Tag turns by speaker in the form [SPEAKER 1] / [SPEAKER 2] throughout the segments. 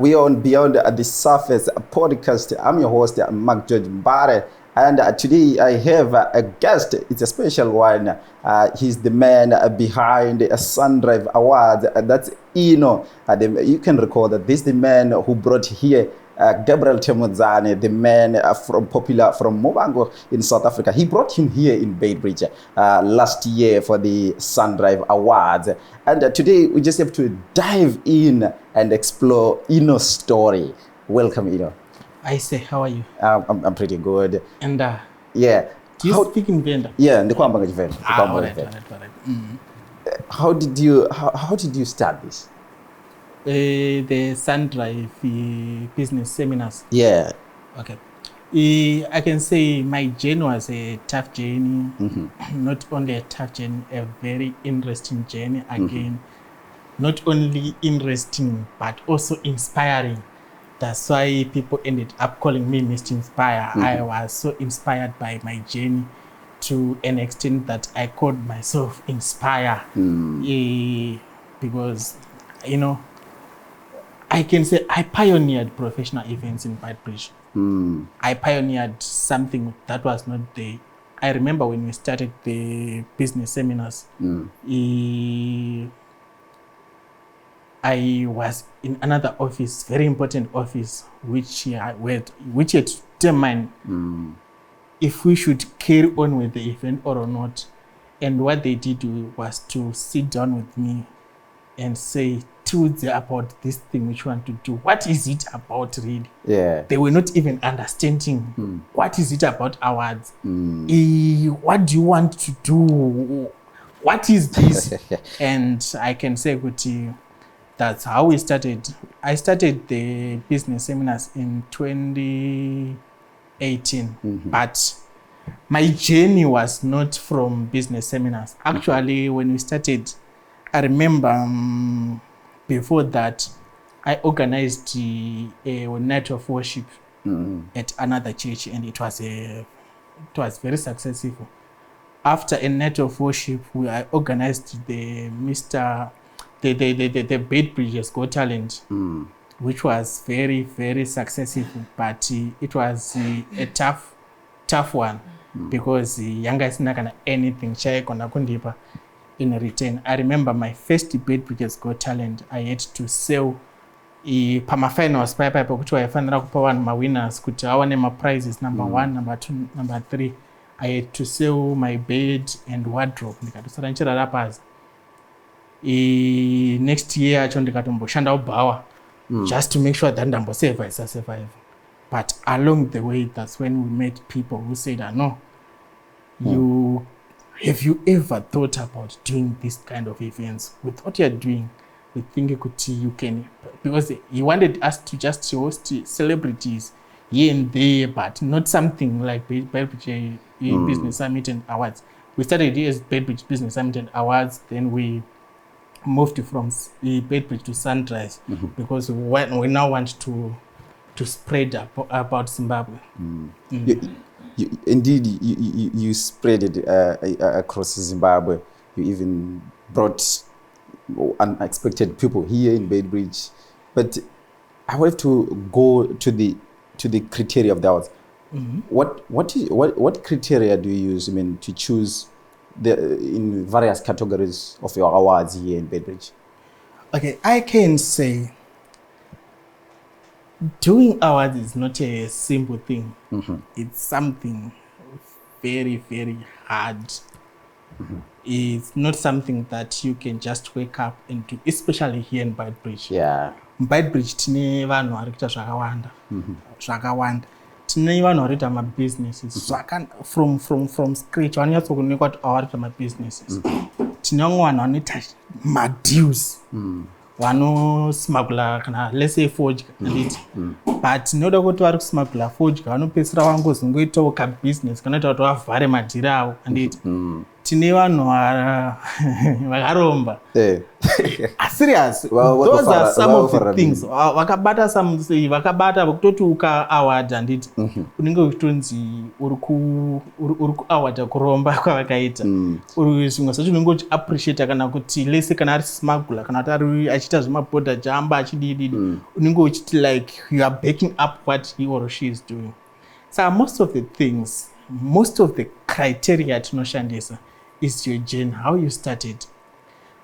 [SPEAKER 1] we are on Beyond the Surface podcast. I'm your host, Mark George Mbare. And today I have a guest. It's a special one. He's the man behind the Sundrive Awards. That's Ino. You can recall that this is the man who brought here Gabriel Temudzane, the man from Mobango in South Africa. He brought him here in Beitbridge last year for the Sundrive Awards. And today we just have to dive in and explore Ino's story. Welcome, Ino.
[SPEAKER 2] I say, how are you?
[SPEAKER 1] I'm pretty good.
[SPEAKER 2] And
[SPEAKER 1] yeah.
[SPEAKER 2] Do you speak in Venda?
[SPEAKER 1] Yeah, in the Kwambanga Venda.
[SPEAKER 2] All right.
[SPEAKER 1] How did you start this?
[SPEAKER 2] The Sundrive business seminars.
[SPEAKER 1] Yeah.
[SPEAKER 2] Okay. I can say my journey was a tough journey. Not only a tough journey, a very interesting journey. Again, not only interesting, but also inspiring. That's why people ended up calling me Mr. Inspire. I was so inspired by my journey to an extent that I called myself Inspire. Because, you know, I can say I pioneered professional events in Beitbridge. I pioneered something that was not there. I remember when we started the business seminars, I was in another office, very important office, which had determined if we should carry on with the event or not. And what they did was to sit down with me and say, tell them about this thing which you want to do. What is it about really?
[SPEAKER 1] Yeah.
[SPEAKER 2] They were not even understanding what is it about awards. What do you want to do? What is this? And I can say to you, that's how we started. I started the business seminars in 2018, but my journey was not from business seminars. Actually, when we started, I remember before that, I organized a night of worship at another church, and it was very successful. After a night of worship, I organized the Beitbridge Got Talent, which was very, very successful, but it was a tough one because the younger is not gonna anything in return. I remember my first Beitbridge Got Talent, I had to sell finals which were my winners could my prizes number 1, number 2, number 3. I had to sell my bed and wardrobe. Next year I just to make sure that I survive. But along the way, that's when we met people who said, no, have you ever thought about doing this kind of events? With what you're doing, we think you can, because he wanted us to just host celebrities here and there, but not something like Beitbridge Business Summit and Awards. We started here as Beitbridge Business Summit and Awards, then we moved from Beitbridge to Sundrive because we now want to spread about Zimbabwe.
[SPEAKER 1] Indeed, you spread it across Zimbabwe. You even brought unexpected people here in Beitbridge. But I want to go to the criteria of the awards. What criteria do you use? To choose in various categories of your awards here in Beitbridge?
[SPEAKER 2] Okay, I can say doing awards is not a simple thing. It's something very, very hard. It's not something that you can just wake up and do, especially here in Beitbridge.
[SPEAKER 1] Yeah.
[SPEAKER 2] Beitbridge tine vanhu vari kuita zvakawanda. Tine vanhu vari kuita mabusinesses from scratch. Vanonyatsokuonekwa kuti avari kuita mabusinesses. Tine vamwe vanhu vanoita madeals. Vanosmugula kana let's say fodya but noda kuti vari kusmugula fodya vanopedzisira vangozongoitawo kabusiness kanoita kuti vavhare madhiri avo anditi tine vanhu vakaromba. Serious. Those are some of the things. Vakabata vakabata kutoti uka-award handiti. Unenge uchitonzi uri ku-award kuromba kwavakaita. Zvimwe zvacho unenge uchi-appreciate kana kuti lese kana ari smuggler kana kuti ari achiita zvemabhodha achihamba achidididi. Unenge uchiti like you are backing up what he or she is doing. So most of the things, most of the criteria tinoshandisa is your journey, how you started.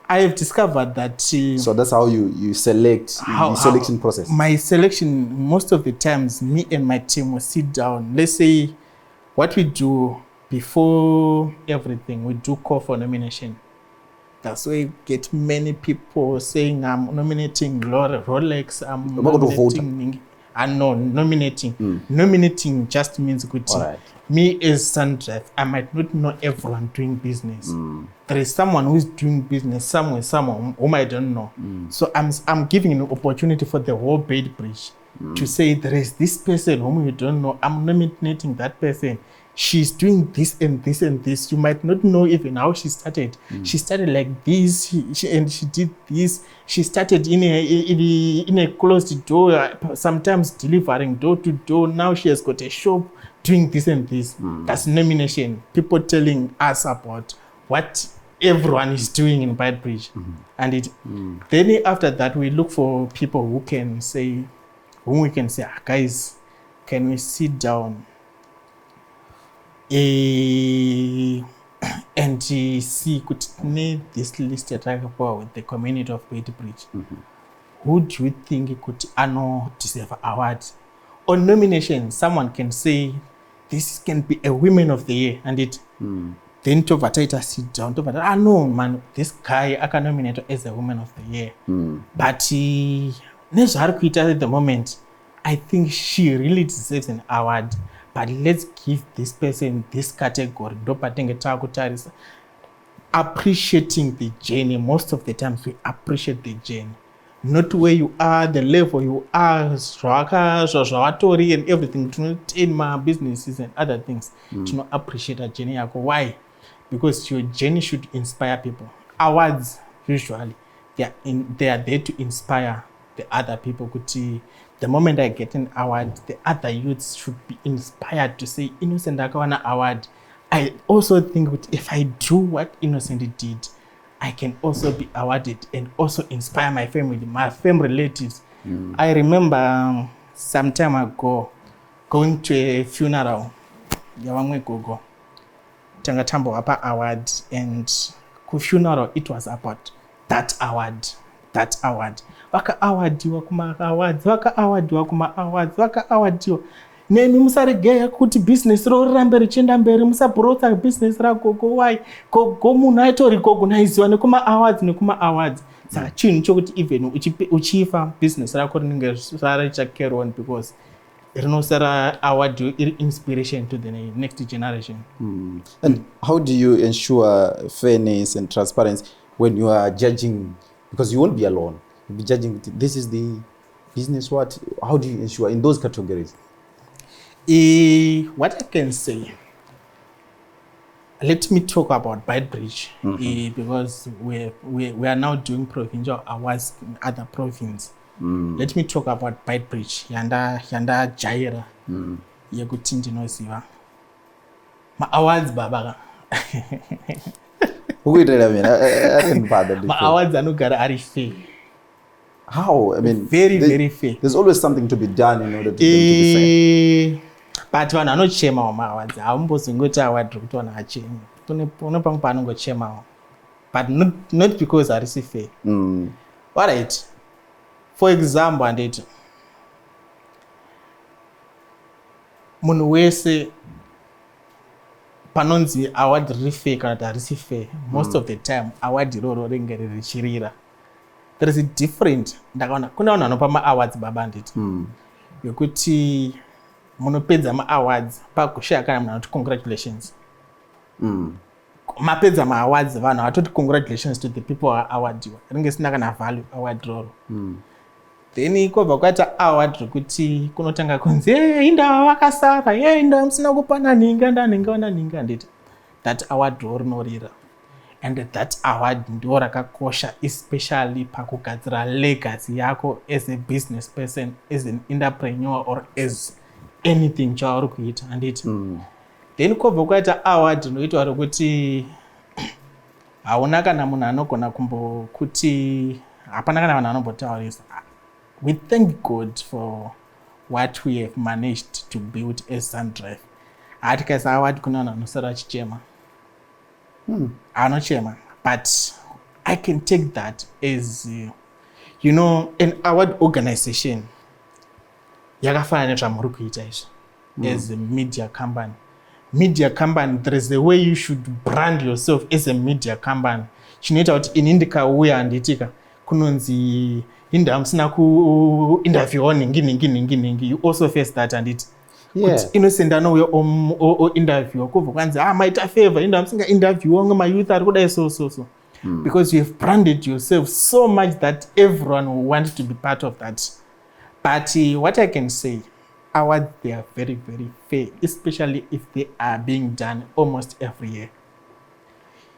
[SPEAKER 2] I have discovered that...
[SPEAKER 1] so that's how you select, the selection process?
[SPEAKER 2] My selection, most of the times, me and my team will sit down. Let's say what we do before everything, we do call for nomination. That's why you get many people saying, I'm nominating Rolex, I'm nominating... No, nominating. Nominating just means good.
[SPEAKER 1] Right.
[SPEAKER 2] Me as Sundrive, I might not know everyone doing business. There is someone who is doing business somewhere, someone whom I don't know. So I'm giving an opportunity for the whole Beitbridge to say there is this person whom you don't know. I'm nominating that person. She's doing this and this and this. You might not know even how she started. She started like this, and she did this. She started in a closed door, sometimes delivering door to door. Now she has got a shop doing this and this. That's nomination. People telling us about what everyone is doing in Beitbridge. And then after that, we look for people who can say, whom we can say, guys, can we sit down and see, could need this list with the community of Beitbridge. Who do you think could deserve an award? On nomination, someone can say, this can be a Women of the Year, and then to Vataita sit down, no, man, this guy I can nominate as a Woman of the Year. But at the moment, I think she really deserves an award. But let's give this person this category. Appreciating the journey. Most of the times we appreciate the journey. Not where you are, the level you are, and everything. To not in my businesses and other things. To not appreciate a journey. Why? Because your journey should inspire people. Awards, usually, they are there to inspire the other people. The moment I get an award, the other youths should be inspired to say, Innocent Akawana award. I also think that if I do what Innocent did, I can also be awarded and also inspire my family relatives. I remember some time ago going to a funeral. Yawangwe Gogo. Tangatambo Apa Award, and ku funeral it was about that award. Waka award kuma awards, waka award kuma awards, waka award yo. Nemi musaregeya kuti business ro rambe richenda mberi, musabrota business ra gogo why gogo munhu aitori recognize wane kuma awards. Saka chinhu chokuti even uchifa business rako rinenge raricha carry on, because rinosara award iri inspiration to the next generation.
[SPEAKER 1] And how do you ensure fairness and transparency when you are judging? Because you won't be alone. You'll be judging, this is the business, what? How do you ensure in those categories?
[SPEAKER 2] What I can say, let me talk about Beitbridge, because we are now doing provincial awards in other provinces. Let me talk about Beitbridge. Yanda Jaira. Yakuti ndinoziva. Ma awards baba.
[SPEAKER 1] I didn't bother.
[SPEAKER 2] My awards are not fair.
[SPEAKER 1] How? I mean,
[SPEAKER 2] very fair.
[SPEAKER 1] There's always something to be done in order to be fair.
[SPEAKER 2] But when I not chema my awards, I'm supposed to go to award to one aching. But not because I receive fair. All right. For example, and it Munwese Panonzi award refair kana receive most of the time award roro ringere richirira. There is a different ndakaona kuna vanhu vanopa ma-awards babanditi yokuti munopedza ma-awards pakushaya kana munhu anoti congratulations. Mapedza ma-awards vanhu havatoti congratulations to the people awardiwa ringe sina kana value award roro. Then kwabva kwaita award rekuti kunotanga kunzi inda wakasara inda musina kupana ninga ndanhinga nditi that award rorinorira. And that award ndo rakakosha, especially pakugadzira legacy yako as a business person, as an entrepreneur, or as anything chauri kuita handiti. Then kobva kwaita award inoitwa rekuti hauna kana munhu anogona kuti hapana kana vanhu vanombotaurisa. We thank God for what we have managed to build as Sundrive. Hatikaisa award kuna vanhu vanosara vachichema. Anochema, but I can take that as an award organization. Yakafana nezvamuri kuita izvi as a media company. Media company, there is a way you should brand yourself as a media company. Chinoita kuti ini ndikauya handitika kunonzi inda musina kuinterviewa ningi. You also face that handiti. Kuti inosenda nouya interview kubva kwanzi maita favor inda musinga interview mayouth ari kudai so. Because you have branded yourself so much that everyone will want to be part of that. But what I can say, awards, they are very, very fair, especially if they are being done almost every year.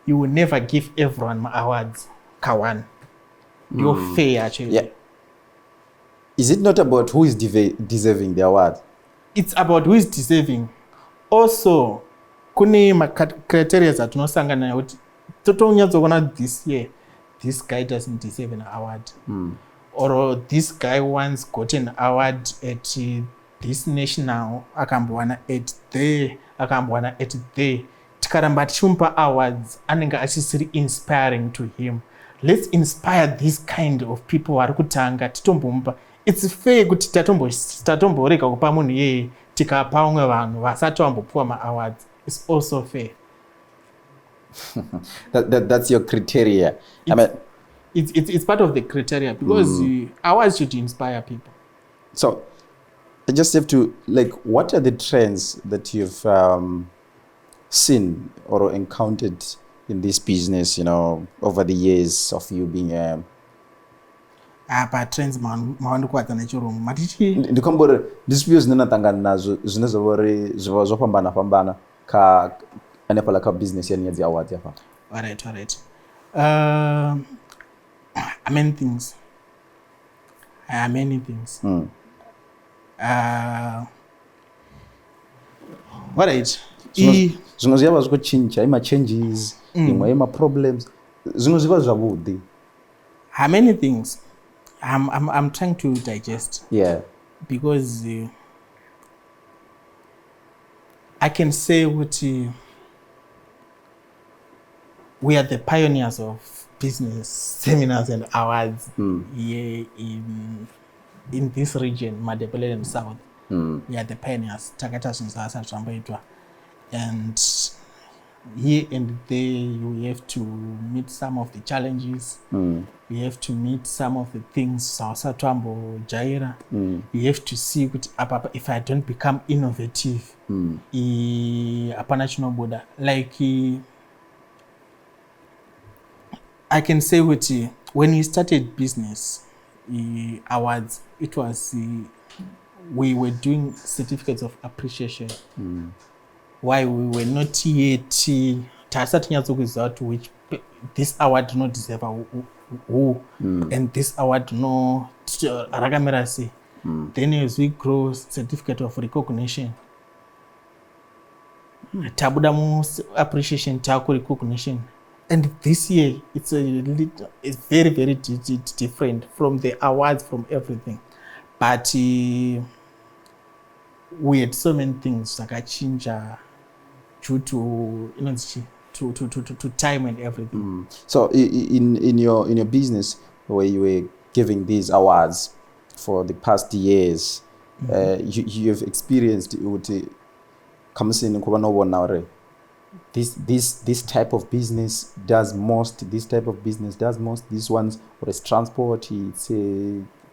[SPEAKER 2] You will never give everyone awards. Kawan. You're fair, actually.
[SPEAKER 1] Yeah. Is it not about who is deserving the award?
[SPEAKER 2] It's about who is deserving. Also, kune criteria zatinosangana nayo kuti totonyatsoona this year, this guy doesn't deserve an award. Or this guy once got an award at this national, akambowana at there, akambowana at there. Tikaramba tichimupa awards, anenge achisiri inspiring to him. Let's inspire this kind of people vari kutanga titombomupa. It's fair kuti tatomborega kupa munhu yeye tikapa umwe vanhu vasati vambopuwa ma-awards. It's also fair.
[SPEAKER 1] That's your criteria.
[SPEAKER 2] It's part of the criteria because awards should inspire people.
[SPEAKER 1] So I just have to, what are the trends that you've seen or encountered in this business, over the years of you being
[SPEAKER 2] pa trends mawandikuwadza nechirungu matichi
[SPEAKER 1] ndikombore ndisipio zinenatangana nazo zvinezovori zvopambana anepala ka business yani yadzi awards yapa.
[SPEAKER 2] All right. Many things. All right.
[SPEAKER 1] Zvimwe zviva zvichinja ima-changes, imwe ima-problems, zvimwe zviva zvavudi.
[SPEAKER 2] Many things. I'm trying to digest.
[SPEAKER 1] Yeah.
[SPEAKER 2] Because I can say what we are the pioneers of business seminars and awards here in this region, Madebele and South. We are the pioneers. And here and there, you have to meet some of the challenges. You have to meet some of the things. You have to see if I don't become innovative. Like I can say when we started business awards, it was we were doing certificates of appreciation. Why we were not yet which this award do not deserve who and this award no ragamerasi. Then as we grow, certificate of recognition. Tabudamu appreciation taku recognition. And this year it's very, very different from the awards, from everything. But we had so many things like change due to time and everything.
[SPEAKER 1] So in your business where you were giving these awards for the past years, you have experienced this type of business does most, this type of business does most, this one's or it's transport, it's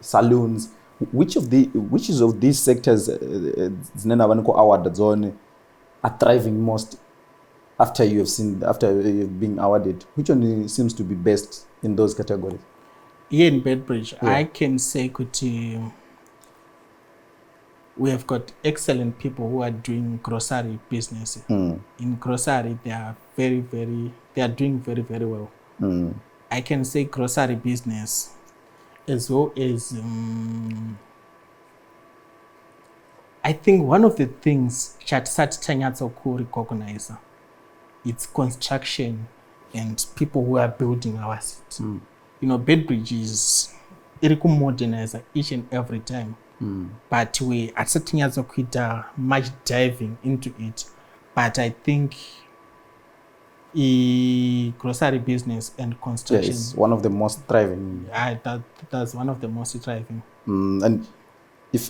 [SPEAKER 1] saloons. Which of these sectors award zone are thriving most after you've been awarded? Which one seems to be best in those categories?
[SPEAKER 2] Here in Beitbridge, I can say we have got excellent people who are doing grocery business. In grocery, they are they are doing very, very well. I can say grocery business as well as I think one of the things that could recognize it's construction and people who are building our city. You know, Beitbridge is modernize each and every time. But we at certain years much diving into it. But I think grocery business and construction
[SPEAKER 1] is one of the most thriving.
[SPEAKER 2] That's one of the most thriving.
[SPEAKER 1] And if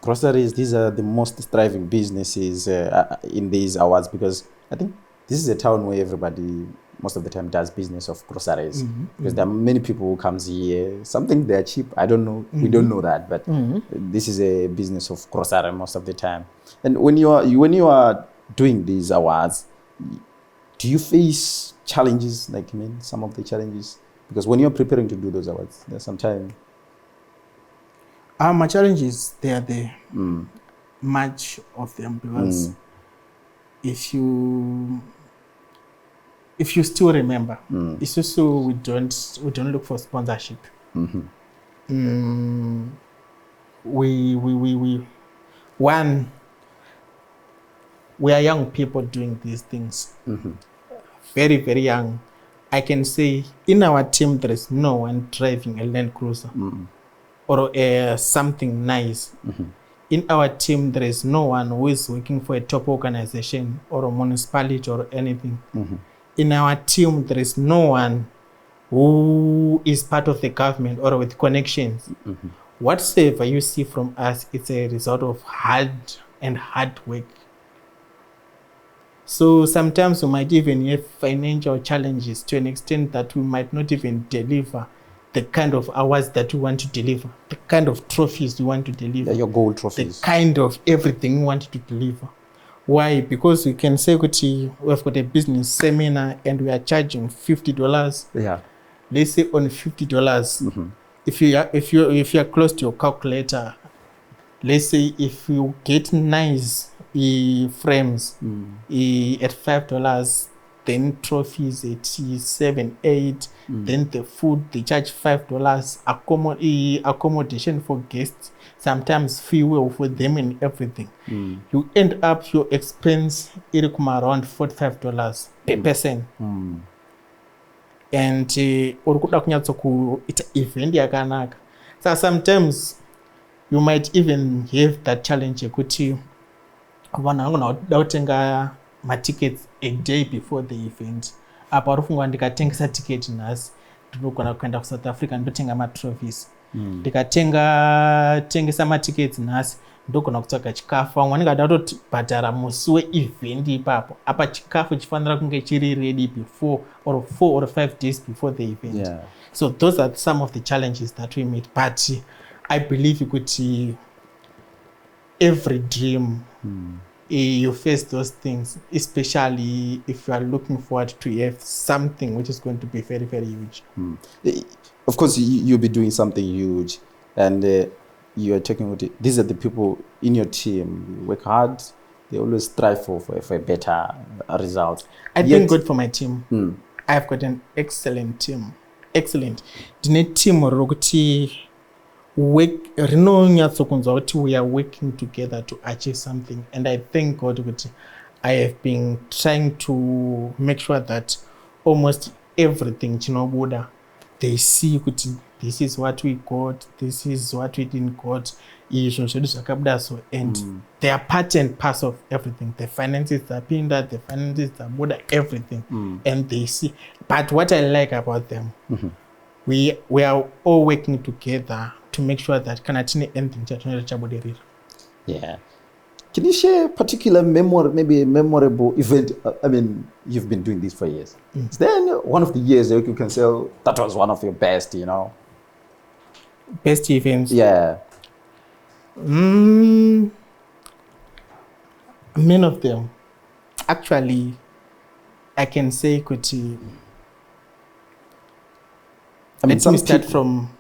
[SPEAKER 1] groceries, these are the most thriving businesses in these awards, because I think this is a town where everybody most of the time does business of groceries, because there are many people who comes here. Something they're cheap, I don't know, we don't know that, but this is a business of grocery most of the time. And when you are doing these awards, do you face challenges, like some of the challenges? Because when you're preparing to do those awards, there's some time.
[SPEAKER 2] My challenges, they are there. Much of them, because if you still remember, it's also we don't look for sponsorship. We are young people doing these things. Very, very young. I can say in our team there is no one driving a Land Cruiser or something nice. In our team there is no one who is working for a top organization or a municipality or anything. In our team there is no one who is part of the government or with connections. Whatsoever you see from us, it's a result of hard work. So sometimes we might even have financial challenges to an extent that we might not even deliver the kind of hours that we want to deliver, the kind of trophies we want to deliver.
[SPEAKER 1] Your goal trophies.
[SPEAKER 2] The kind of everything we want to deliver. Why? Because we can say we have got a business seminar and we are charging $50.
[SPEAKER 1] Yeah.
[SPEAKER 2] Let's say on $50. If you are close to your calculator, let's say if you get nice frames at $5, then trophies at $7, $8, then the food they charge $5, accommodation for guests, sometimes fuel for them and everything. You end up your expense around $45 per person. And it's event yakanaka. So sometimes you might even have that challenge kuti my tickets a day before the event. Apa rufunga ndikatengesa ticket nhasi ndinogona kuenda ku South Africa ndotenga ma trophies. Ndikatengesa ma tickets nhasi ndogona kutsvaga chikafu. Vamwe ndingada kutoti bhadhara musi we-event ipapo. Apa chikafu chifanira kunge chiri ready before or 4 or 5 days before the event.
[SPEAKER 1] Yeah.
[SPEAKER 2] So those are some of the challenges that we meet. But I believe you could see every dream. You face those things, especially if you are looking forward to have something which is going to be very, very huge.
[SPEAKER 1] Of course, you'll be doing something huge, and you are talking with it. These are the people in your team. You work hard. They always strive for a better result.
[SPEAKER 2] I thank God for my team. I have got an excellent team. Excellent. The team we are working together to achieve something, and I thank God that I have been trying to make sure that almost everything they see this is what we got, this is what we didn't got, and they are part and parcel of everything. The finances are pinned, the finances are border, everything, and they see. But what I like about them, we are all working together to make sure that anything.
[SPEAKER 1] Yeah. Can you share a particular maybe a memorable event? I mean, you've been doing this for years. Is there one of the years that you can say that was one of your best,
[SPEAKER 2] Best events?
[SPEAKER 1] Yeah.
[SPEAKER 2] Many of them. Actually, I can say let me start from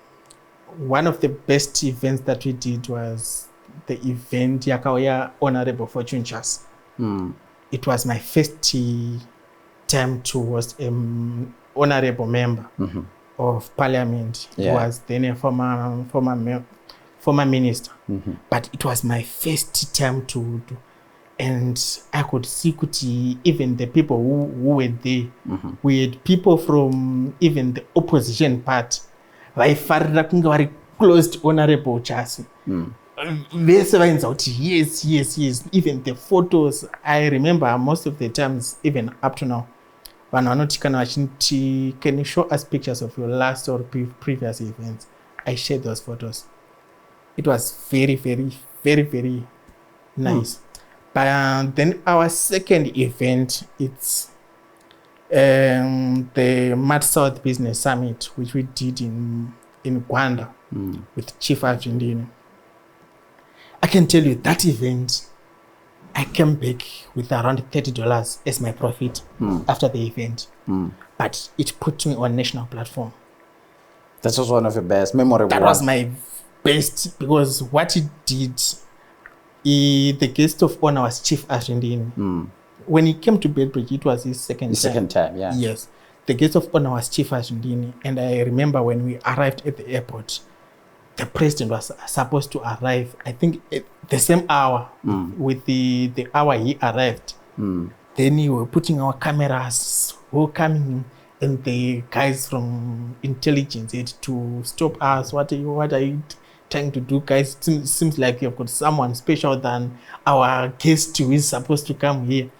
[SPEAKER 2] one of the best events that we did was the event yakauya Honorable Fortune Chas. It was my first time to host an honorable member of parliament. He was then a former minister. But it was my first time to do. And I could see even the people who were there. We had people from even the opposition part. Vari closed Honorable Chasi. Yes. Even the photos, I remember most of the times, even up to now, can you show us pictures of your last or previous events? I shared those photos. It was very, very, very, very nice. But then our second event, it's the Mad South Business Summit, which we did in Gwanda with Chief Argendini. I can tell you that event, I came back with around $30 as my profit after the event. But it put me on national platform.
[SPEAKER 1] That was one of your best memorable.
[SPEAKER 2] That was my best, because what it did, the guest of honor was Chief Argendini. When he came to Beitbridge, it was his second time.
[SPEAKER 1] Yeah.
[SPEAKER 2] Yes. The guest of honor was Chief Argendini. And I remember when we arrived at the airport, the president was supposed to arrive, I think, at the same hour with the hour he arrived. Then we were putting our cameras, we were coming, and the guys from intelligence had to stop us. What are you trying to do, guys? It seems like you've got someone special than our guest who is supposed to come here.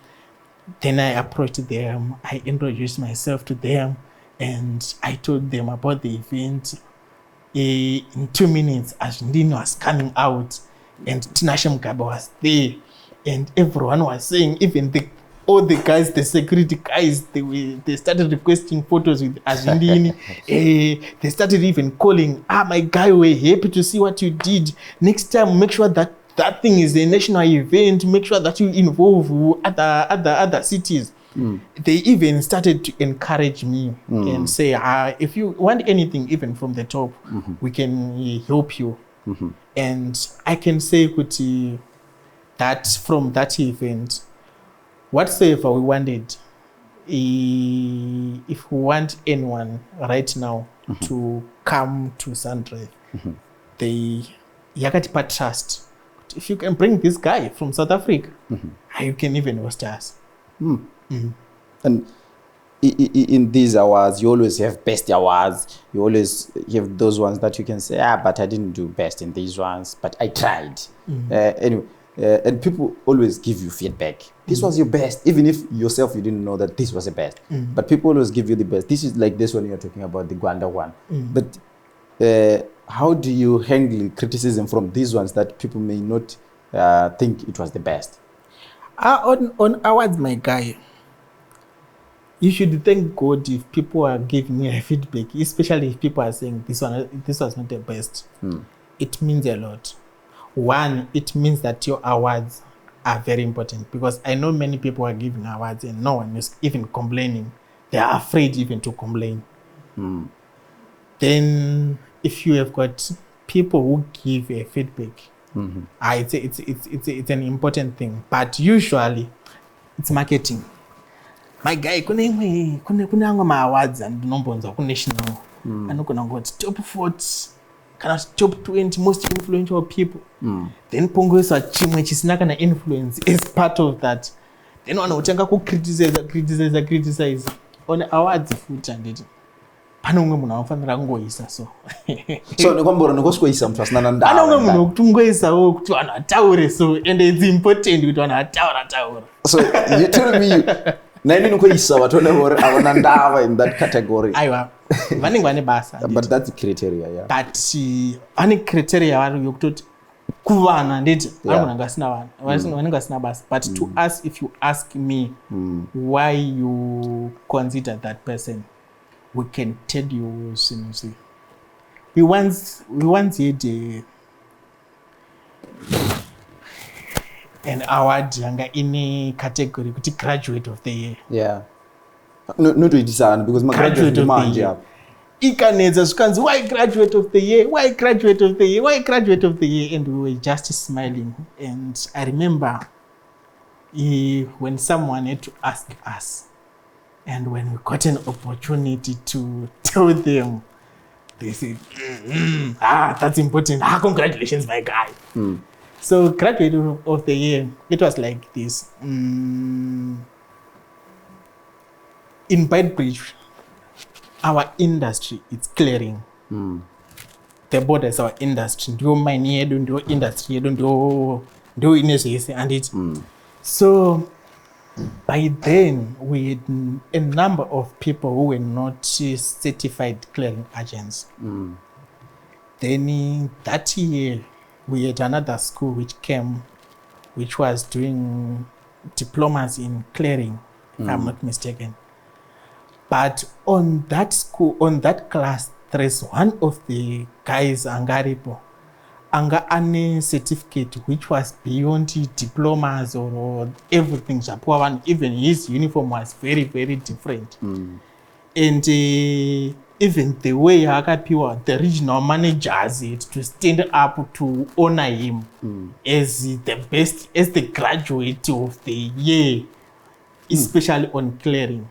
[SPEAKER 2] Then I approached them, I introduced myself to them, and I told them about the event. In 2 minutes, Argendini was coming out, and Tinashe Mugabe was there, and everyone was saying, even all the guys, the security guys, they started requesting photos with Argendini. They started even calling, my guy, we're happy to see what you did. Next time, make sure that thing is a national event. Make sure that you involve other cities. They even started to encourage me and say, if you want anything, even from the top, we can help you. And I can say, Kuti, that from that event, whatsoever we wanted, if we want anyone right now to come to Sundrive, they yakatipa trust. If you can bring this guy from South Africa, you can even host us.
[SPEAKER 1] And in these awards, you always have best awards. You always have those ones that you can say, but I didn't do best in these ones, but I tried. Anyway, and people always give you feedback. This was your best, even if yourself you didn't know that this was the best. But people always give you the best. This is like this one you're talking about, the Gwanda one. But how do you handle criticism from these ones that people may not think it was the best?
[SPEAKER 2] On awards, my guy, you should thank God if people are giving me a feedback, especially if people are saying this was not the best. It means a lot. One, it means that your awards are very important, because I know many people are giving awards and no one is even complaining. They are afraid even to complain. Then if you have got people who give a feedback, it's an important thing. But usually it's marketing. My guy, kuna ma awards and nombonza ku national. Anokona got top 40 kana top 20 most influential people. Then pongwesa chimwe chisina kana influence is part of that. Then vanotanga ku criticize on awards futhi anditi. Pane umwe munhu anofanira kungoisa so.
[SPEAKER 1] So nekwambora nokosikoisa muthu asina ndava.
[SPEAKER 2] Pane umwe munhu wokutungoisawo kuti vanhu ataure so, and it's important kuti vanhu ataura.
[SPEAKER 1] So you tell me nani nokoisa vatone vori avana ndava in that category.
[SPEAKER 2] Aiwa. Vanenge vane basa.
[SPEAKER 1] But that's the criteria, yeah.
[SPEAKER 2] But ane criteria vari yokutoti kuvana nditi vanhu ngasina vanhu vanenge vasina basa. But to us, if you ask me why you consider that person, we can tell you seriously. We once had an award yanga in a category graduate of the year.
[SPEAKER 1] Yeah. No to design because my graduate of the year.
[SPEAKER 2] ikanedza zvikanzi why graduate of the year, why graduate of the year, why graduate of the year, and we were just smiling. And I remember when someone had to ask us, and when we got an opportunity to tell them, they said, that's important. Congratulations, my guy. So graduate of the year, it was like this. In Beitbridge, our industry is clearing. The borders our industry. Do mine here, don't do industry, don't do industry, and it. So by then, we had a number of people who were not certified clearing agents. Then that year, we had another school which came, which was doing diplomas in clearing, if I'm not mistaken. But on that school, on that class, there is one of the guys, Angaripo, anga ane certificate which was beyond diplomas or everything. Even his uniform was very, very different. And even the way the regional managers had to stand up to honor him as the best, as the graduate of the year, especially on clearing.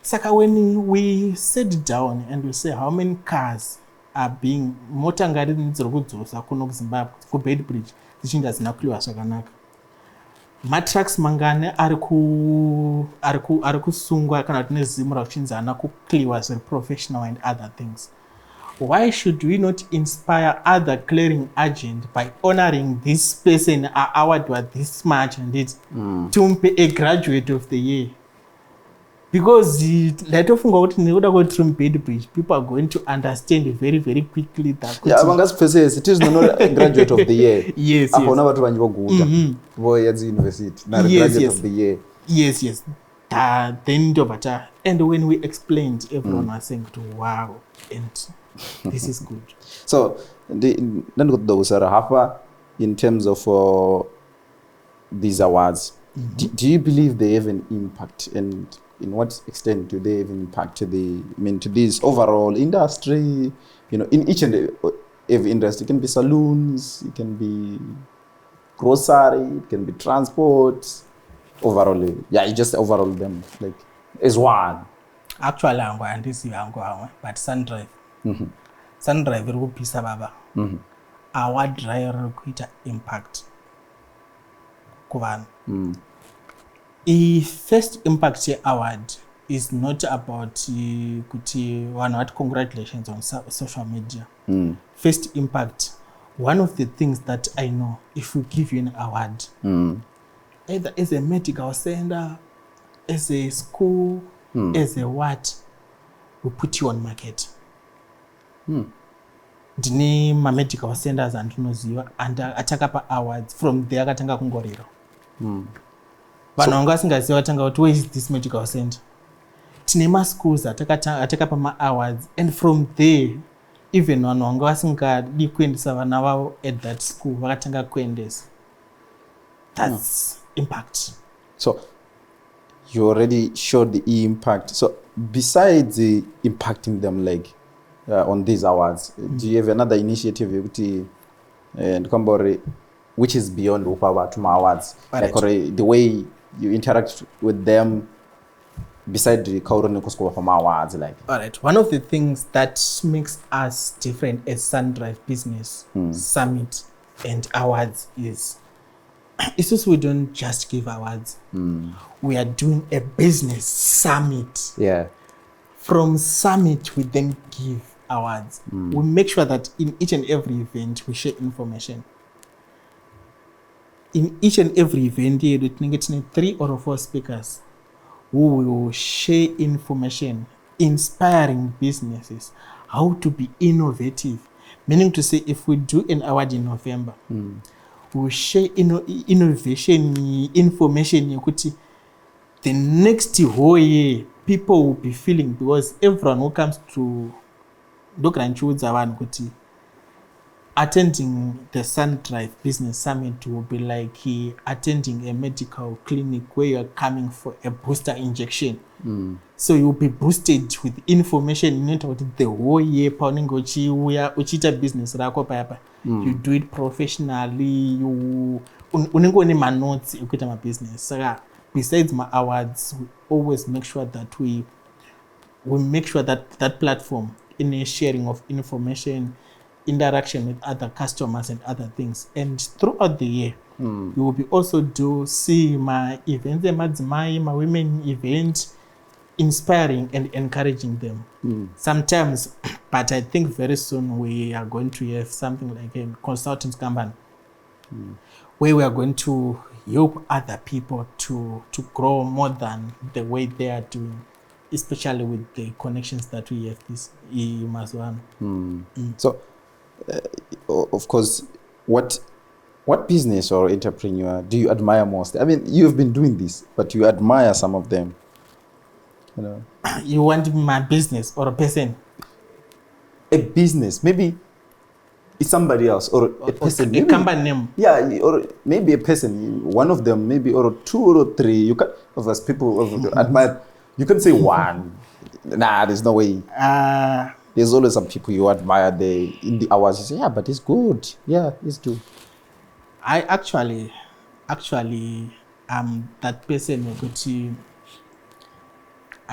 [SPEAKER 2] So when we sit down and we say how many cars are being motangari nzirokudzosa kuno kuZimbabwe ku Beitbridge zichinda zina kuliwa zvakanaka, matracks mangane ari kusungwa kana kuti nezimu rakuchinzi ana kukliwa zviri professional and other things. Why should we not inspire other clearing agent by honoring this person award this much and it tumpe a graduate of the year? Because people are going to understand very, very quickly that.
[SPEAKER 1] Yeah, it is not a graduate of the year.
[SPEAKER 2] Yes.
[SPEAKER 1] University. Graduate of the year.
[SPEAKER 2] Yes. And when we explained, everyone was saying, wow, and this is good.
[SPEAKER 1] So, in terms of these awards, do you believe they have an impact, and in what extent do they have impact to this overall industry? In each and every industry, it can be saloons, it can be grocery, it can be transport. Overall, you just overall them like as one.
[SPEAKER 2] Actually, I'm going to see but Sundrive. Sundrive will be baba. Our driver quite impact. The first impact award is not about congratulations on social media. First impact, one of the things that I know, if we give you an award, either as a medical center, as a school, as a what, we put you on market. Dine ma medical centers and atakapa awards from there akatanga kungoriro. Vanhu vanga vasingaziva vatanga kuti where is this medical center. Tine ma schools atakapa ma awards, and from there even vanhu vanga vasingadi kuendesa vana vavo at that school vakatanga kuendesa. That's impact.
[SPEAKER 1] So you already showed the impact. So besides the impacting them like on these awards, do you have another initiative which is beyond Upawatuma awards? Like the way you interact with them beside the Kauronikosko from awards, like.
[SPEAKER 2] All right. One of the things that makes us different as Sundrive Business Summit and awards is just we don't just give awards. We are doing a business summit.
[SPEAKER 1] Yeah.
[SPEAKER 2] From summit, we then give awards. We make sure that in each and every event, we share information. In each and every event, we get 3 or 4 speakers who will share information, inspiring businesses, how to be innovative. Meaning to say, if we do an award in November, we'll share innovation, information. The next whole year, people will be feeling, because everyone who comes to Dokranchuds attending the Sundrive Business Summit will be like attending a medical clinic where you're coming for a booster injection. So you'll be boosted with information in it the whole year. Uchita business rako papa. You do it professionally. You unengo ni notes ukuita my business. So besides my awards, we always make sure that we make sure that that platform in a sharing of information, interaction with other customers and other things. And throughout the year, you will be also see my events, my women events, inspiring and encouraging them. Sometimes, but I think very soon we are going to have something like a consultant company where we are going to help other people to grow more than the way they are doing, especially with the connections that we have this Mazwan.
[SPEAKER 1] So, of course, what business or entrepreneur do you admire most? I mean, you've been doing this, but you admire some of them. You know,
[SPEAKER 2] you want my business or a person?
[SPEAKER 1] A business, maybe it's somebody else or a person.
[SPEAKER 2] A
[SPEAKER 1] maybe,
[SPEAKER 2] company name.
[SPEAKER 1] Yeah, or maybe a person. One of them, maybe or two or three. You can, of us people admire. You can say one. Nah, there's no way. There's always some people you admire. In the hours, you say, yeah, but it's good. Yeah, it's good.
[SPEAKER 2] I actually, that person who could see.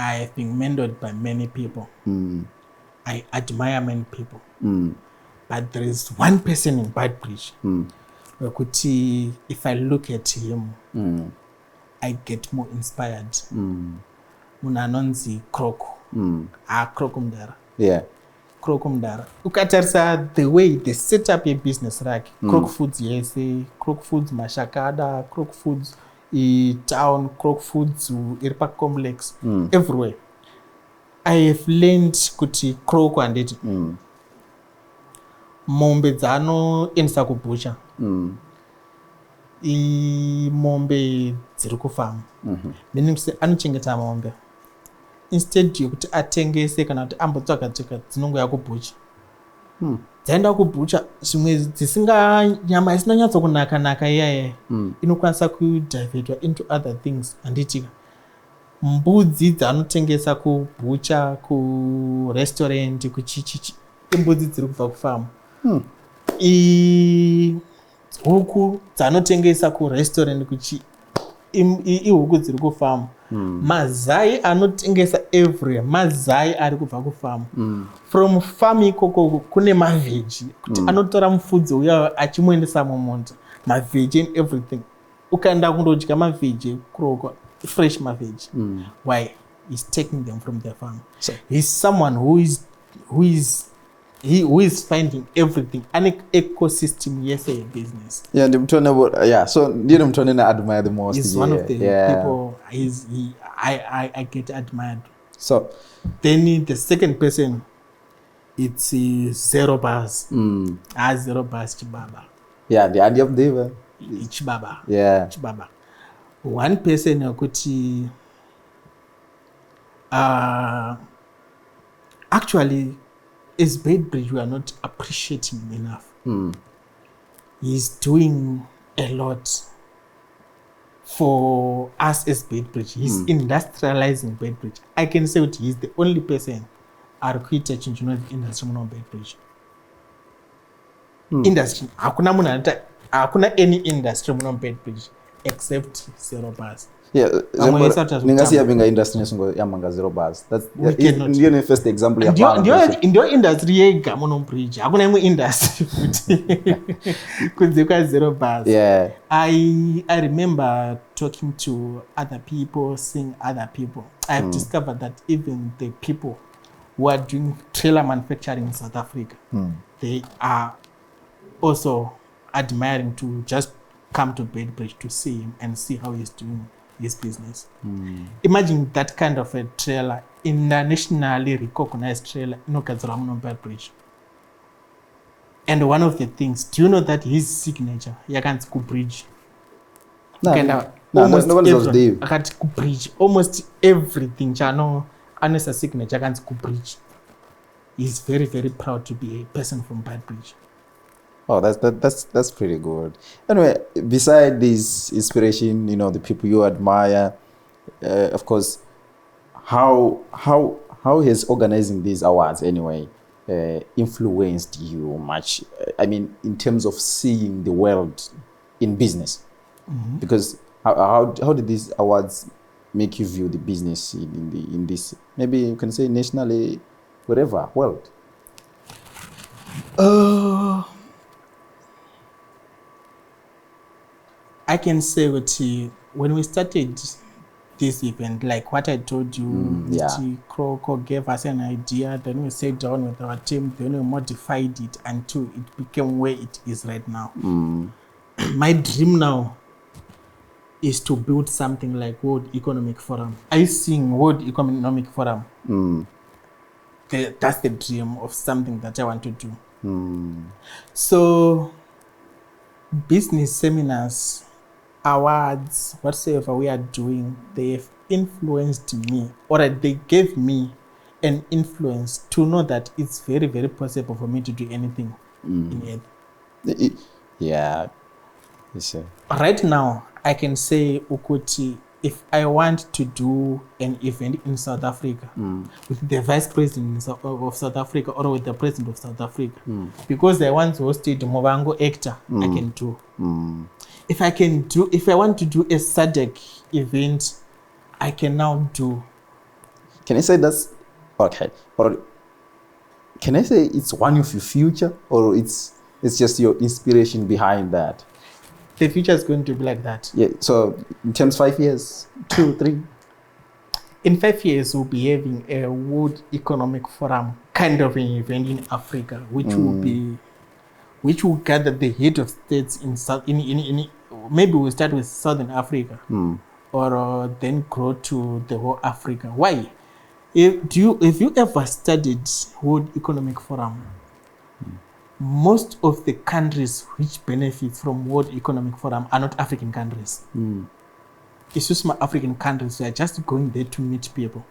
[SPEAKER 2] I have been mentored by many people. I admire many people. But there is one person in Beitbridge who could see, if I look at him, I get more inspired. Munanonzi Kroko. Krokumdara.
[SPEAKER 1] Yeah.
[SPEAKER 2] Krokumdara. Ukatarsa the way they set up a business like Krok Foods Yese, Krok Foods Mashakada, Krok Foods town, Krok Foods Irpa complex, everywhere. I have learned kuti Kroko and it. Mombe dzano endisa kubucha. Mombe dziri kufama. Meaning kuti anochengeta mombe. Instead yokuti atengese kana kuti ambotsvaka dzinongo yakubucha. Dzaenda kubucha zvimwe nyama isina nyatso kunaka iyaye inokwanisa kudivertwa into other things. Anditika mbudzi dzanotengesa kubucha, kurestaurant, kuchichichi, imbudzi dziri kubva kufama. Huku dzanotengesa kurestaurant, kuchi ihuku dziri kufama. Mazai anotengesa everywhere, mazai ari kubva kufama. From farm ikoko kune maveji kuti anotora mufudzi uya achimuendesa mumunda, maveji and everything. Ukaenda kundodya maveji kuroko fresh maveji. Why? He's taking them from their farm. So he's someone who is finding everything, an ecosystem. Yes, a business.
[SPEAKER 1] Yeah, so you know, admire the most.
[SPEAKER 2] He's one of the people. I get admired.
[SPEAKER 1] So
[SPEAKER 2] then the second person, it's Zero Bars. Zero Bars Chibaba.
[SPEAKER 1] Yeah, the idea of Deva.
[SPEAKER 2] Chibaba.
[SPEAKER 1] Yeah.
[SPEAKER 2] Chibaba. One person Kuti actually as Beitbridge we are not appreciating him enough. He's doing a lot for us as Beitbridge. He's industrializing Beitbridge. I can say that he's the only person arikuita chinhu the industry muno Beitbridge. Industry hakuna any industry muno Beitbridge except Zero Bars.
[SPEAKER 1] Yeah, ningasiya binga industry nesungo yamanga Zero Bars. That's the first example ya banga.
[SPEAKER 2] Ndio industry yega muno Bridge. Hakuna imwe industry futhi. Kunze kwa Zero Bars.
[SPEAKER 1] Yeah.
[SPEAKER 2] I remember talking to other people, seeing other people. I have discovered that even the people who are doing trailer manufacturing in South Africa, they are also admiring to just come to Beitbridge to see him and see how he's doing his business. Imagine that kind of a trailer, internationally recognized trailer in Beitbridge. And one of the things, do you know that his signature, Yakan's Bridge? Almost everything, Honest signature, Yakan's Bridge. He's very, very proud to be a person from Beitbridge.
[SPEAKER 1] Oh, that's pretty good. Anyway, beside this inspiration, the people you admire, of course, how has organizing these awards anyway influenced you much? I mean, in terms of seeing the world in business, because how did these awards make you view the business in this, maybe you can say nationally, wherever world?
[SPEAKER 2] I can say that when we started this event, like what I told you, Mr. Kroko gave us an idea, then we sat down with our team, then we modified it until it became where it is right now. My dream now is to build something like World Economic Forum. I sing World Economic Forum. That's the dream of something that I want to do. So business seminars, awards, whatsoever we are doing, they have influenced me, or they gave me an influence to know that it's very, very possible for me to do anything in it.
[SPEAKER 1] Yeah. Yes, sir.
[SPEAKER 2] Right now, I can say, Ukuti, if I want to do an event in South Africa with the vice president of South Africa or with the president of South Africa, because I once hosted Movango Actor, I can do. If I want to do a SADC event, I can now do.
[SPEAKER 1] Can I say that's okay? Or can I say it's one of your future, or it's just your inspiration behind that?
[SPEAKER 2] The future is going to be like that.
[SPEAKER 1] Yeah. So in terms of 5 years, 2, 3.
[SPEAKER 2] In 5 years, we'll be having a World Economic Forum kind of an event in Africa, which will gather the head of states in maybe we'll start with Southern Africa, or then grow to the whole Africa. Why? If you ever studied World Economic Forum, most of the countries which benefit from World Economic Forum are not African countries. It's just my African countries. We are just going there to meet people,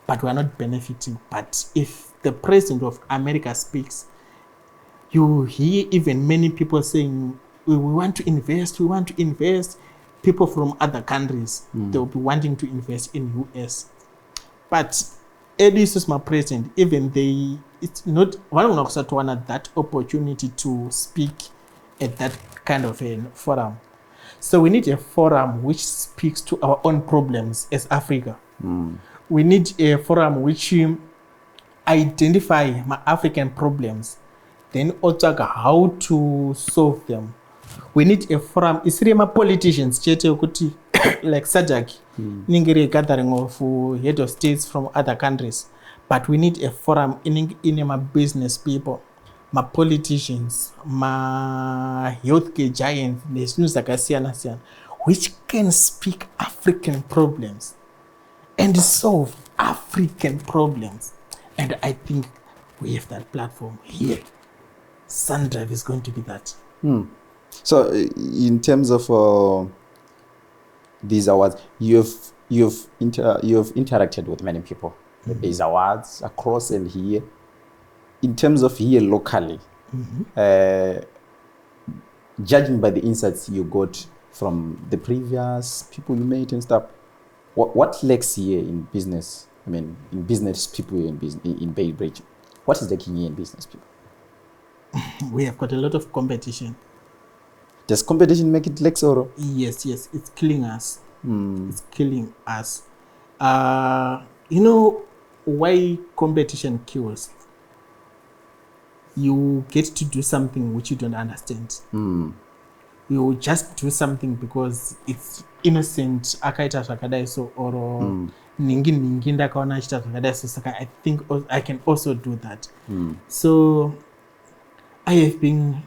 [SPEAKER 2] but we are not benefiting. But if the president of America speaks, you hear even many people saying, we want to invest. People from other countries, they'll be wanting to invest in US. But Eddie my president, even it's not one of that opportunity to speak at that kind of a forum. So we need a forum which speaks to our own problems as Africa. We need a forum which identify my African problems, then also how to solve them. We need a forum. It's really my politicians, like SADC, Ningiri gathering of head of states from other countries. But we need a forum in my business people, my politicians, my healthcare giants, which can speak African problems and solve African problems. And I think we have that platform here. Sundrive is going to be that.
[SPEAKER 1] So, in terms of these awards, you've interacted with many people with these awards across and here. In terms of here locally, judging by the insights you got from the previous people you met and stuff, what lacks here in business? I mean, in business people in Beitbridge, what is lacking here in business people?
[SPEAKER 2] We have got a lot of competition.
[SPEAKER 1] Does competition make it lack or?
[SPEAKER 2] Yes, it's killing us. It's killing us. You know why competition kills? You get to do something which you don't understand. You just do something because it's innocent. Akaita zvakadaiso or ningi ndakaona achita zvakadaiso. Saka I think I can also do that. So I have been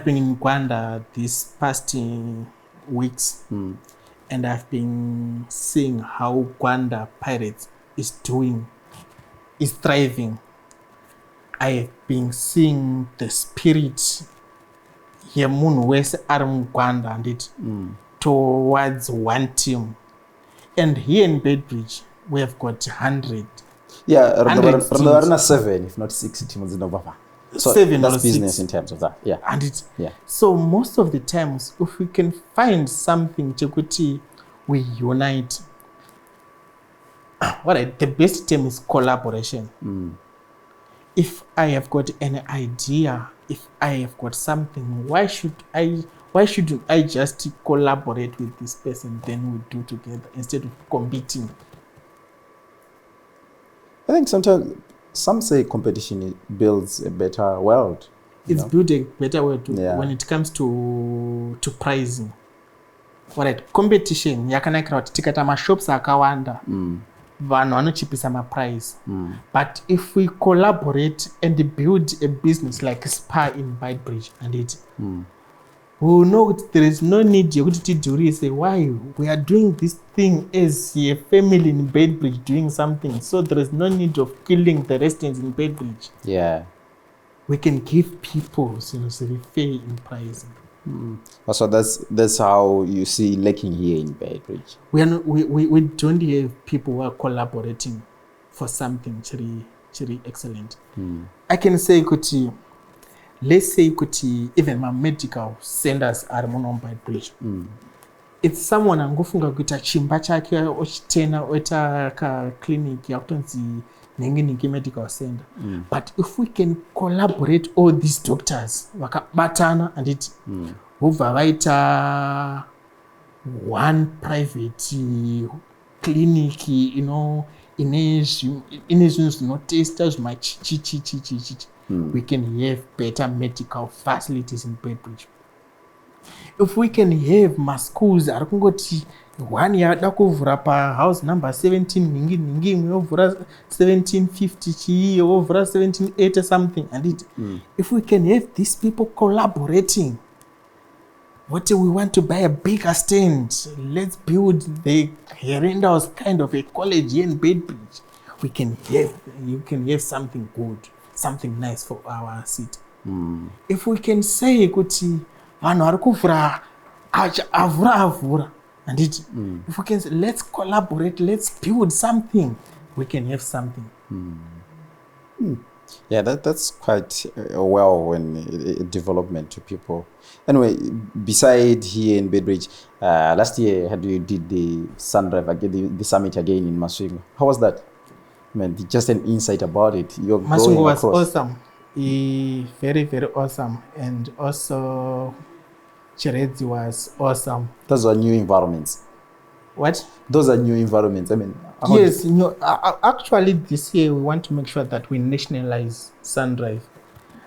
[SPEAKER 2] in Rwanda these past weeks, and I've been seeing how Rwanda Pirates is thriving. I have been seeing the spirit here, West Aram Rwanda, and it towards one team. And here in Beitbridge, we have got 100.
[SPEAKER 1] Yeah, around 7, if not 6 teams in November. So
[SPEAKER 2] 7
[SPEAKER 1] that's
[SPEAKER 2] or 6.
[SPEAKER 1] business in terms of that. Yeah.
[SPEAKER 2] And it,
[SPEAKER 1] Yeah.
[SPEAKER 2] so most of the times, if we can find something chekuti we unite, the best term is collaboration. If I have got an idea, if I have got something, why shouldn't I just collaborate with this person, then we do together instead of competing?
[SPEAKER 1] I think sometimes some say competition builds a better world.
[SPEAKER 2] It's built a better way when it comes to pricing. Competition yakanakira kuti tikaita mashops akawanda vanhu vanochipisa maprice. But if we collaborate and build a business like Spa in Beitbridge and we will know that there is no need yekuti tidhurise. Why? We are doing this thing as a family in Beitbridge doing something, so there is no need of killing the residents in Beitbridge.
[SPEAKER 1] Yeah.
[SPEAKER 2] We can give people fair in pricing.
[SPEAKER 1] So that's how you see lacking here in Beitbridge.
[SPEAKER 2] We don't have people who are collaborating for something very excellent. I can say kuti, let's say kuti even my medical centers are on Beitbridge. It's someone angofunga kuita chimba chake ochitena oita ka clinic yakutonzi Nenginiki Medical Center. But if we can collaborate all these doctors, wakabatana and it vaita one private clinic, we can have better medical facilities in Beitbridge. If we can have my schools, one yada kuvura pa house number 17 ningi ovura 1750 chi ovura 1780 something and it if we can have these people collaborating, what we want to buy a bigger stand, let's build the Herenda's kind of a college here in Beitbridge. You can have something good, something nice for our city. If we can say kuti vanhu vari kuvura avura and it if we can say, let's collaborate, let's build something, we can have something.
[SPEAKER 1] Yeah, that's quite a development to people. Anyway, beside here in Beitbridge, last year you did the Sundrive again, the summit again in Masungo. How was that? I mean, just an insight about it.
[SPEAKER 2] Masungo was awesome. Very, very awesome. And also Cherezi was awesome.
[SPEAKER 1] Those are new environments.
[SPEAKER 2] What?
[SPEAKER 1] Those are new environments. I mean,
[SPEAKER 2] yes. Actually, this year we want to make sure that we nationalize Sundrive.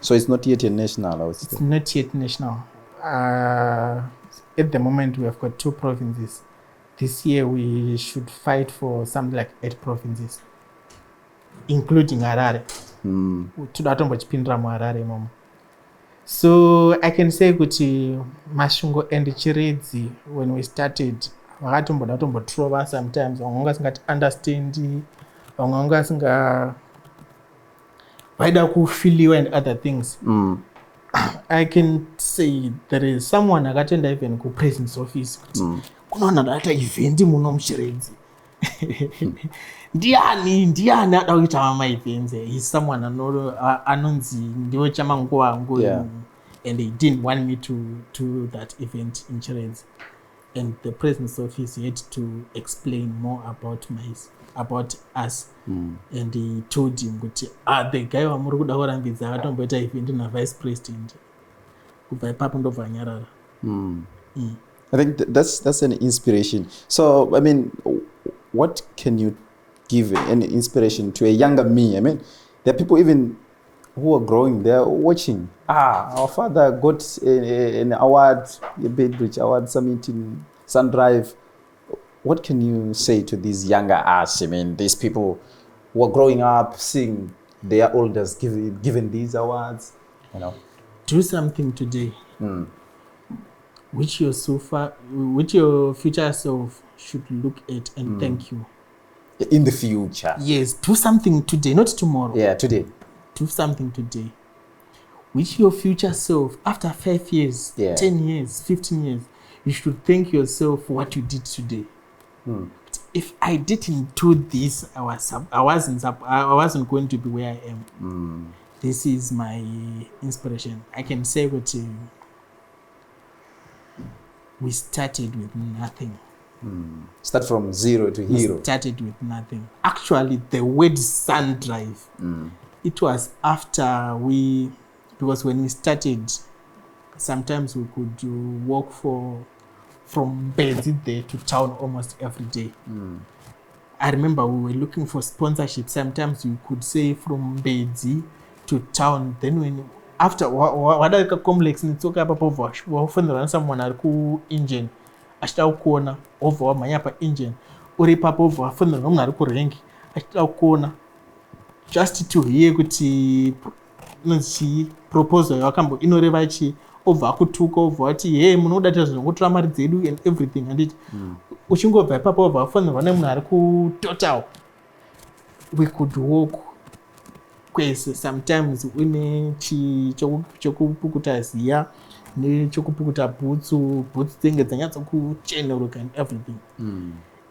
[SPEAKER 1] So it's not yet a national, I would say.
[SPEAKER 2] It's not yet national. At the moment, we have got 2 provinces. This year, we should fight for something like 8 provinces, including Harare. So I can say kuti Mashungo and Chiredzi, when we started, vakatomboda sometimes vamwe vasingati understand, vamwe vasinga vaida kufiliwa and other things. I can say there is someone akatenda even kupresident's office kuti kunoona data event muno muChiredzi. Ndiani ada kuita ma-events. He's someone anonzi ndiwo chamanguva angu, and they didn't want me to do that event in Chiredzi. And the president's office had to explain more about us. And he told him kuti the guy wamuri kuda kurambidza akatomboita event na vice president. Kubva ipapo ndobva anyarara.
[SPEAKER 1] I think that's an inspiration. So I mean, what can you give an inspiration to a younger me? I mean, there are people even who are growing, they are watching. Our father got an award, a Beitbridge Award Summit in Sundrive. What can you say to these younger us? I mean, these people who are growing up, seeing their elders given these awards,
[SPEAKER 2] Do something today. Which your future self should look at and thank you.
[SPEAKER 1] In the future.
[SPEAKER 2] Yes, do something today, not tomorrow.
[SPEAKER 1] Yeah, today.
[SPEAKER 2] Do something today. Which your future self, after 5 years, 10 years, 15 years, you should thank yourself for what you did today. If I didn't do this, I wasn't going to be where I am. this is my inspiration. I can say what we started with nothing.
[SPEAKER 1] Start from zero to hero.
[SPEAKER 2] We started with nothing. Actually, the word Sundrive, it was after because when we started, sometimes we could walk from Beitbridge there to town almost every day. I remember we were looking for sponsorship. Sometimes we could say from Beitbridge to town. Then when after what complex ni tsoka apa pova wafunira someone ari ku engine achita kuona over wamhanya pa engine uri papo over wafunira munhu ari ku rank achita kuona just to hear kuti nzi proposal yakambo inoreva chi over akutuka over ati hey munoda tazongotora mari dzedu and everything and it uchingobva papo over wafunira nemunhu ari ku total we could walk kwese sometimes une chokupukuta ziya nechokupukuta bhutsu dzinenge dzanyatsa kucheneruka and everything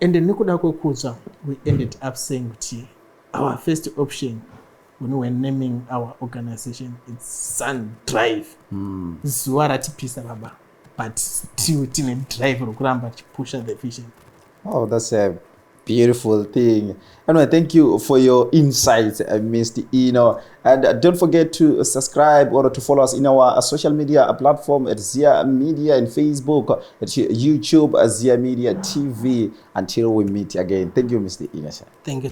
[SPEAKER 2] and nekuda kwekutsva we ended up saying kuti our first option when we were naming our organization it's Sundrive zuva ratipisa baba but still tine drive rokuramba tichipusha the vision.
[SPEAKER 1] Oh, that's a beautiful thing. Anyway, thank you for your insights, Mr. Eno. And don't forget to subscribe or to follow us in our social media platform at Zia Media and Facebook, at YouTube, Zia Media TV. Until we meet again. Thank you, Mr. Eno.
[SPEAKER 2] Thank you.